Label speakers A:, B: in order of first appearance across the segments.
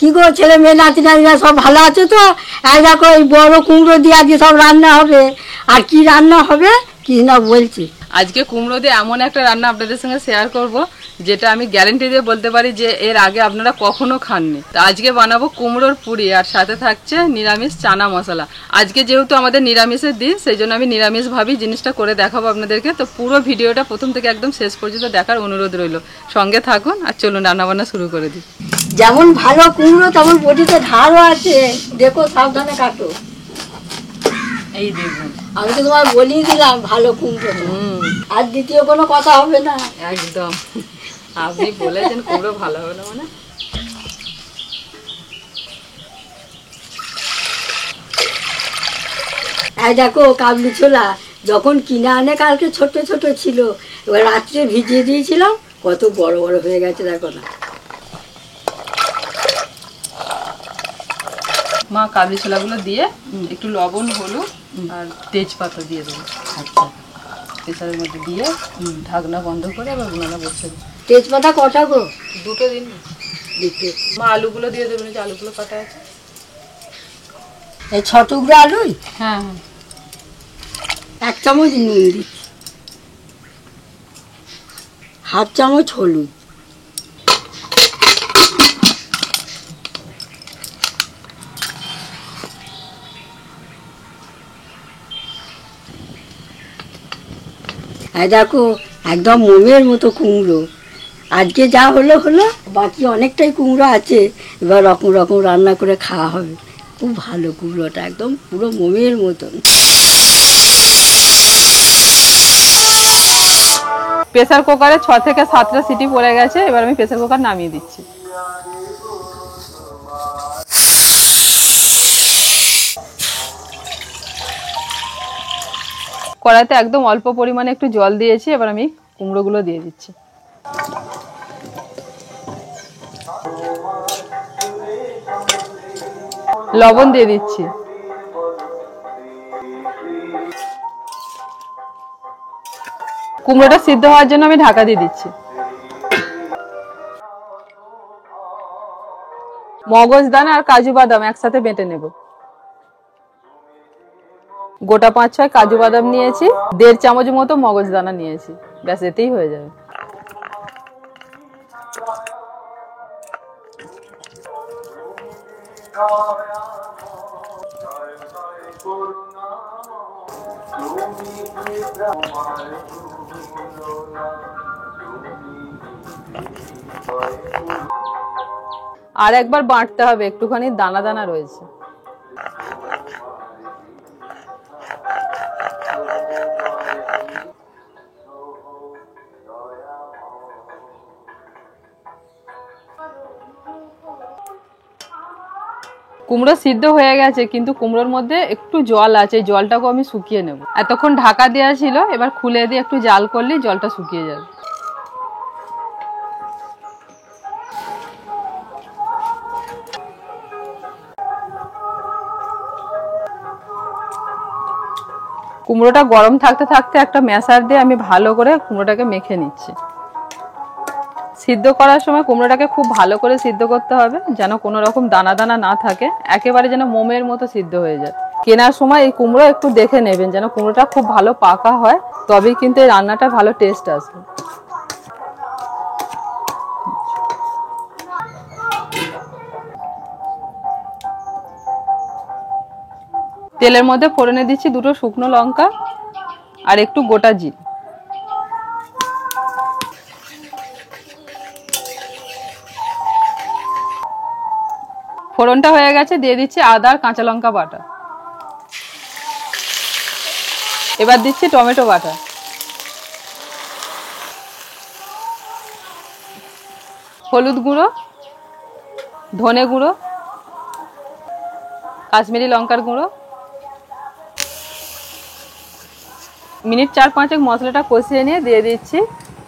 A: কি গো ছেলে মেয়ে নাতি নাতিরা সব ভালো আছে তো? এই দেখো এই বড় কুমড়ো দিয়ে আজকে সব রান্না হবে। আর কি রান্না হবে কি না বলছি।
B: আজকে কুমড়ো দিয়ে এমন একটা রান্না আপনাদের সঙ্গে শেয়ার করব যেটা আমি গ্যারেন্টি দিয়ে বলতে পারি যে এর আগে আপনারা কখনো খাননি। তো আজকে বানাবো কুমড়োর পুরি আর সাথে থাকছে নিরামিষ চানা মশলা। আজকে যেহেতু আমাদের নিরামিষের দিন সেই জন্য আমি নিরামিষভাবেই জিনিসটা করে দেখাবো আপনাদেরকে। তো পুরো ভিডিওটা প্রথম থেকে একদম শেষ পর্যন্ত দেখার অনুরোধ রইল। সঙ্গে থাকুন আর চলুন রান্নাবান্না শুরু করে দিই।
A: যেমন ভালো কুমড়ো তেমন বটিতে ধারও আছে, দেখো সাবধানে কাটো।
B: এই দেখুন
A: আমি তো তোমার বলেই দিলাম ভালো কুমড়ো। আর দ্বিতীয় কোনো কথা হবে না।
B: একদম আপনি বলেছেন কুমড়ো ভালো হবে না মানে।
A: এই দেখো কাবলি ছোলা যখন কিনে আনে কালকে ছোট ছোট ছিল, এবার রাত্রে ভিজিয়ে দিয়েছিলাম, কত বড় বড় হয়ে গেছে দেখো না।
B: মা কাবলি ছোলাগুলো দিয়ে একটু লবণ হলুদ আর তেজপাতা দিয়ে দেবো। আচ্ছা, প্রেসারের মধ্যে দিয়ে ঢাকনা বন্ধ করে আবার উনানে বসে দেবো।
A: তেজপাতা কটা গো?
B: দুটো দিন
A: দিতে।
B: মা আলুগুলো দিয়ে দেবেন, যে আলুগুলো কাটা আছে।
A: এই 6 টুকরো আলুই?
B: হ্যাঁ হ্যাঁ।
A: 1 চামচ নুন দিচ্ছি, 1/2 চামচ হলুদ, এই দেখো একদম মোমের মতো কুমড়ো। আজকে যা হলো হলো, বাকি অনেকটাই কুমড়ো আছে, এবার রকম রকম রান্না করে খাওয়া হবে। খুব ভালো কুমড়োটা, একদম পুরো মোমের মতন।
B: প্রেসার কুকারে 6 থেকে 7টা সিটি পড়ে গেছে, এবার আমি প্রেসার কুকার নামিয়ে দিচ্ছি। কড়াইতে একদম অল্প পরিমাণে একটু জল দিয়েছি, এবার আমি কুমড়োগুলো দিয়ে দিচ্ছি। লবণ দিয়ে দিচ্ছি। কুমড়োটা সিদ্ধ হওয়ার জন্য আমি ঢাকা দিয়ে দিচ্ছি। মগজদানা আর কাজু বাদাম একসাথে বেটে নেব। গোটা 5-6 কাজু বাদাম নিয়েছি, 1.5 চামচ মতো মগজদানা নিয়েছি, ব্যাস এতেই হয়ে যাবে। আর একবার বাটতে হবে, একটুখানি দানা দানা রয়েছে। কুমড়ো সিদ্ধ হয়ে গেছে, কিন্তু কুমড়োর মধ্যে একটু জল আছে, জলটাকে আমি শুকিয়ে নেব। এতক্ষণ ঢাকা দেওয়া ছিল, এবার খুলে দিয়ে একটু জাল করলেই জলটা শুকিয়ে যাবে। কুমড়োটা গরম থাকতে থাকতে একটা ম্যাশার দিয়ে আমি ভালো করে কুমড়োটাকে মেখে নিচ্ছি। সিদ্ধ করার সময় কুমড়োটাকে খুব ভালো করে সিদ্ধ করতে হবে, যেন কোনো রকম দানা দানা না থাকে, একেবারে যেন মোমের মতো সিদ্ধ হয়ে যায়। কেনার সময় এই কুমড়ো একটু দেখে নেবেন যেন কুমড়োটা খুব ভালো পাকা হয়, তবেই কিন্তু এই রান্নাটা ভালো টেস্ট আসবে। তেলের মধ্যে ফোড়নে দিচ্ছি 2টো শুকনো লঙ্কা আর একটু গোটা জিরে। ফোড়নটা হয়ে গেছে, দিয়ে দিচ্ছি আদা আর কাঁচা লঙ্কা বাটা। এবার দিচ্ছি টমেটো বাটা, হলুদ গুঁড়ো, ধনে গুঁড়ো, কাশ্মীরি লঙ্কার গুঁড়ো। মিনিট 4-5 মশলাটা কষিয়ে নিয়ে দিয়ে দিচ্ছি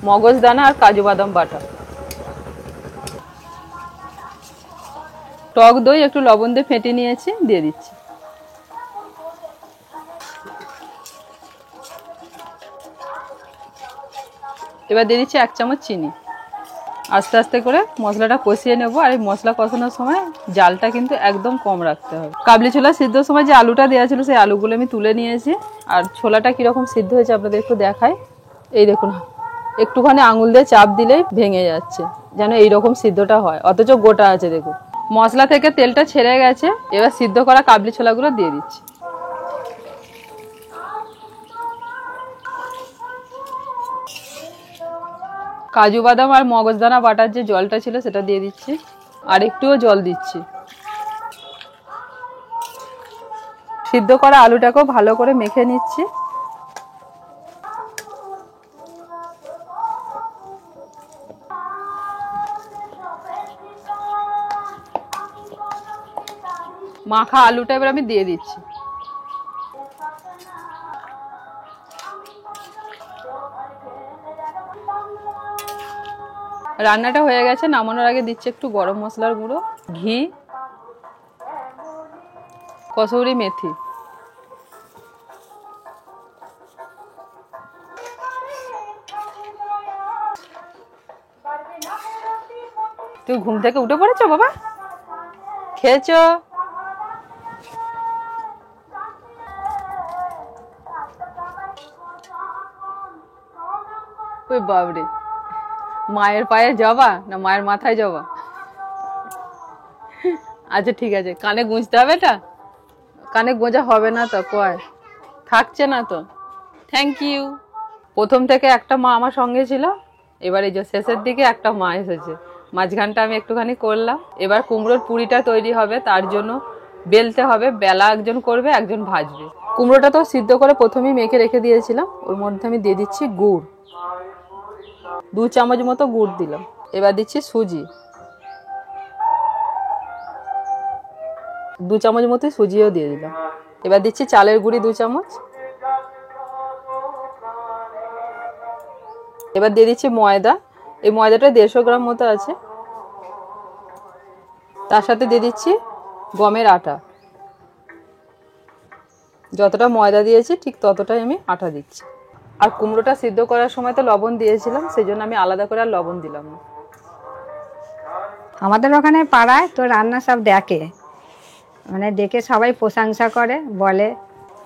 B: মগজদানা আর কাজু বাদাম বাটা। টক দই একটু লবণ দিয়ে ফেটে নিয়েছি, দিয়ে দিচ্ছি। এবার দিয়ে দিচ্ছি 1 চামচ চিনি। আস্তে আস্তে করে মশলাটা কষিয়ে নেব। আর এই মশলা কষানোর সময় জালটা কিন্তু একদম কম রাখতে হবে। কাবলি ছোলা সিদ্ধর সময় যে আলুটা দেওয়া ছিল সেই আলুগুলো আমি তুলে নিয়েছি। আর ছোলাটা কিরকম সিদ্ধ হয়েছে আপনাদের একটু দেখাই। এই দেখুন, একটুখানি আঙুল দিয়ে চাপ দিলেই ভেঙে যাচ্ছে, যেন এইরকম সিদ্ধটা হয়, অথচ গোটা আছে। দেখুন মশলা থেকে তেলটা ছেড়ে গেছে। এবার সিদ্ধ করা কাবলি ছোলাগুলো দিয়ে দিচ্ছি। কাজু বাদাম আর মগজদানা বাটার যে জলটা ছিল সেটা দিয়ে দিচ্ছি, আর একটুও জল দিচ্ছি। সিদ্ধ করা আলুটাকেও ভালো করে মেখে নিচ্ছি। মাখা আলুটা এবার আমি দিয়ে দিচ্ছি। রান্নাটা হয়ে গেছে, নামানোর আগে দিচ্ছি একটু গরম মশলার গুঁড়ো, ঘি, কসুরি মেথি। তুই ঘুম থেকে উঠে পড়েছো বাবা? খেয়েছো? ওই বাবরে, মায়ের পায়ে জবা না মায়ের মাথায় জবা? আচ্ছা ঠিক আছে, কানে গুঁজতে হবে। এটা কানে গোঁজা হবে না তো, কয় থাকছে না তো। Thank you. প্রথম থেকে একটা মা আমার সঙ্গে ছিল, এবার এই যে শেষের দিকে একটা মা এসেছে, মাঝখানটা আমি একটুখানি করলাম। এবার কুমড়োর পুরিটা তৈরি হবে, তার জন্য বেলতে হবে। বেলা একজন করবে, একজন ভাজবে। কুমড়োটা তো সিদ্ধ করে প্রথমেই মেখে রেখে দিয়েছিলাম। ওর মধ্যে আমি দিয়ে দিচ্ছি গুড়, 2 চামচ মতো গুড় দিলাম। এবার দিচ্ছি সুজি, 2 চামচ মতো সুজিও দিয়ে দিলাম। এবার দিচ্ছি চালের গুঁড়ি 2 চামচ। এবার দিয়ে দিচ্ছি ময়দা। এই ময়দাটা 150 গ্রাম মতো আছে। তার সাথে দিয়ে দিচ্ছি গমের আটা। যতটা ময়দা দিয়েছি ঠিক ততটাই আমি আটা দিচ্ছি। আর কুমড়োটা সিদ্ধ করার সময় তো লবণ দিয়েছিলাম, সেই জন্য আমি আলাদা করে আর লবণ দিলাম না।
C: আমাদের ওখানে পাড়ায় তো রান্না সব দেখে, মানে দেখে সবাই প্রশংসা করে, বলে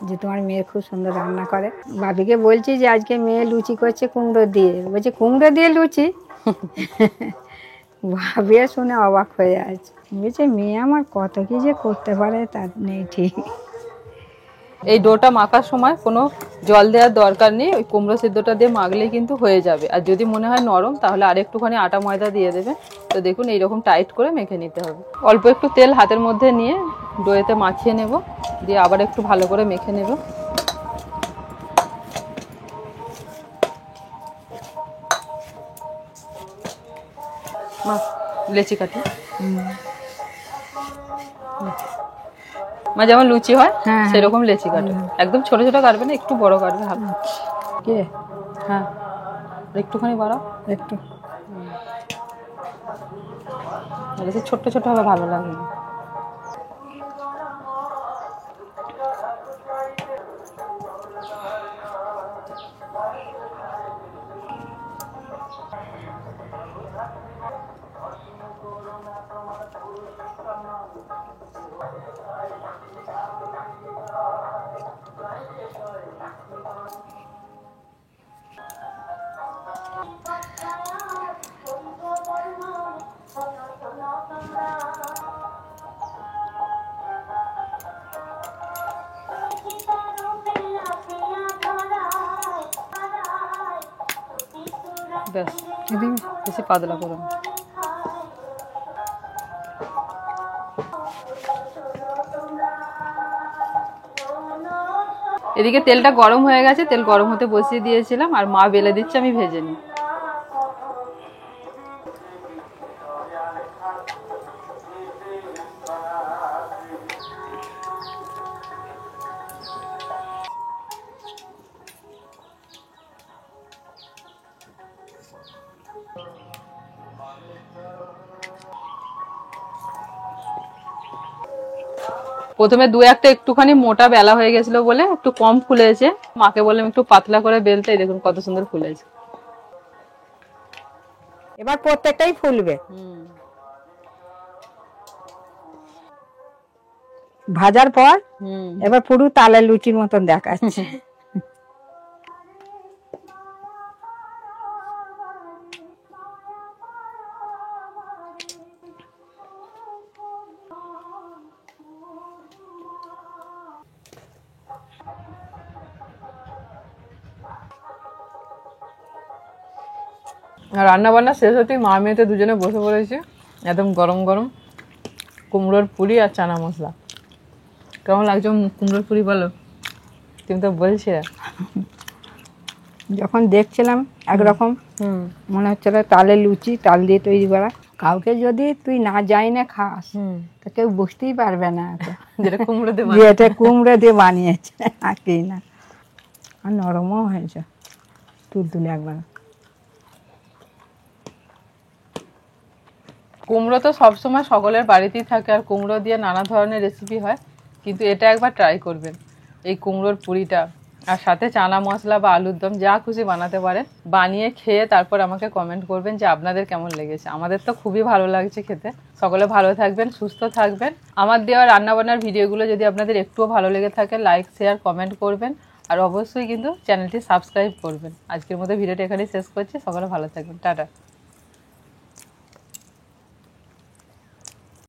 C: যে তোমার মেয়ে খুব সুন্দর রান্না করে। ভাবিকে বলছি যে আজকে মেয়ে লুচি করছে কুমড়ো দিয়ে, বলছে কুমড়ো দিয়ে লুচি? ভাবিয়ে শুনে অবাক হয়ে আছে, বলছে মেয়ে আমার কত কি যে করতে পারে তার নেই ঠিক।
B: এই ডোটা মাখার সময় কোনো জল দেওয়ার দরকার নেই, ওই কুমড়ো সিদ্ধটা দিয়ে মাখলেই কিন্তু হয়ে যাবে। আর যদি মনে হয় নরম তাহলে আর একটুখানি আটা ময়দা দিয়ে দেবে। তো দেখুন এইরকম টাইট করে মেখে নিতে হবে। অল্প একটু তেল হাতের মধ্যে নিয়ে ডোয়েতে মাখিয়ে নেব, দিয়ে আবার একটু ভালো করে মেখে নেব। মা লেচি কাটি, মা যেমন লুচি হয় সেরকম লেচি কাটো। একদম ছোট ছোট কাটবে না, একটু বড় কাটবে হালকা।
C: কে?
B: হ্যাঁ, একটুখানি বাড়াও
C: একটু।
B: ছোট্ট ছোট হবে, ভালো লাগবে। ব্যাস, বেশি পাতলা করো না। এদিকে তেলটা গরম হয়ে গেছে, তেল গরম হতে বসিয়ে দিয়েছিলাম, আর মা বেলে দিচ্ছে, আমি ভেজে নিই। প্রথমে 2-1টা একটুখানি মোটা বেলা হয়ে গেছিল বলে একটু কম ফুলেছে। মাকে বললাম একটু পাতলা করে বেলতে, দেখুন কত সুন্দর ফুলেছে।
C: এবার প্রত্যেকটাই ফুলবে। ভাজার পর এবার পুরো তালের লুচির মতন দেখাচ্ছে।
B: রান্না বান্না শেষ হতেই মা মেয়েতে দুজনে বসে পড়েছি, একদম গরম গরম কুমড়োর পুরি আর চানা মশলা। কেমন লাগছে কুমড়োর পুরি বলো? তুমি তো বলছিলে।
C: যখন দেখছিলাম একরকম মনে হচ্ছিল তালের লুচি, তাল দিয়ে তৈরি করা। কাউকে যদি তুই না যাই না খাস তা কেউ বুঝতেই পারবে না
B: যেটা কুমড়ো দিয়ে
C: যে এটা কুমড়ো দিয়ে বানিয়েছে আর কি না। আর নরমও হয়েছে তুলতুলে একবার।
B: কুমড়ো তো সবসময় সকলের বাড়িতেই থাকে, আর কুমড়ো দিয়ে নানা ধরনের রেসিপি হয়, কিন্তু এটা একবার ট্রাই করবেন, এই কুমড়োর পুরিটা। আর সাথে চানা মশলা বা আলুর দম যা খুশি বানাতে পারেন, বানিয়ে খেয়ে তারপর আমাকে কমেন্ট করবেন যে আপনাদের কেমন লেগেছে। আমাদের তো খুবই ভালো লাগছে খেতে। সকলে ভালো থাকবেন, সুস্থ থাকবেন। আমার দেওয়া রান্নাবান্নার ভিডিওগুলো যদি আপনাদের একটুও ভালো লেগে থাকে, লাইক শেয়ার কমেন্ট করবেন, আর অবশ্যই কিন্তু চ্যানেলটি সাবস্ক্রাইব করবেন। আজকের মতো ভিডিওটা এখানেই শেষ করছি। সকলে ভালো থাকবেন, টাটা।